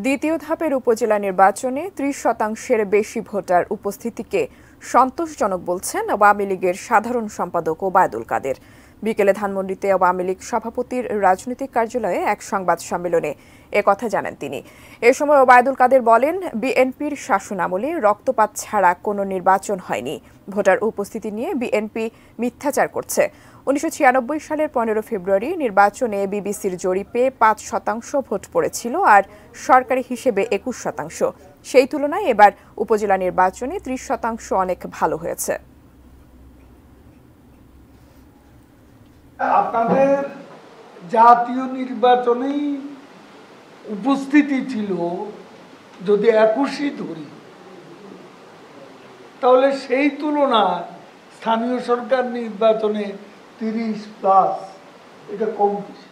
দ্বিতীয় ধাপের উপজেলা নির্বাচনে ৩০% বেশি ভোটার উপস্থিতিকে সন্তোষজনক বলছেন আওয়ামী লীগের সাধারণ সম্পাদক ওবায়দুল কাদের। বিকেলে ধানমন্ডিতে আওয়ামী লীগ সভাপতির রাজনৈতিক কার্যালয়ে এক সংবাদ সম্মেলনে একথা জানান তিনি। এ সময় ওবায়দুল কাদের বলেন, বিএনপির শাসনামলে রক্তপাত ছাড়া কোনো নির্বাচন হয়নি। ভোটার উপস্থিতি নিয়ে বিএনপি মিথ্যাচার করছে। ১৯৯৬ সালের ১৫ ফেব্রুয়ারি নির্বাচনে বিবিসির জরিপে ৫% ভোট পড়েছিল আর সরকারি হিসেবে ২১%। সেই তুলনায় এবার উপজেলা নির্বাচনে ৩০% অনেক ভালো হয়েছে। আপনাদের জাতীয় নির্বাচনেই উপস্থিতি ছিল যদি ২১ই ধরি, তাহলে সেই তুলনায় স্থানীয় সরকার নির্বাচনে ৩০+, এটা কম বেশি।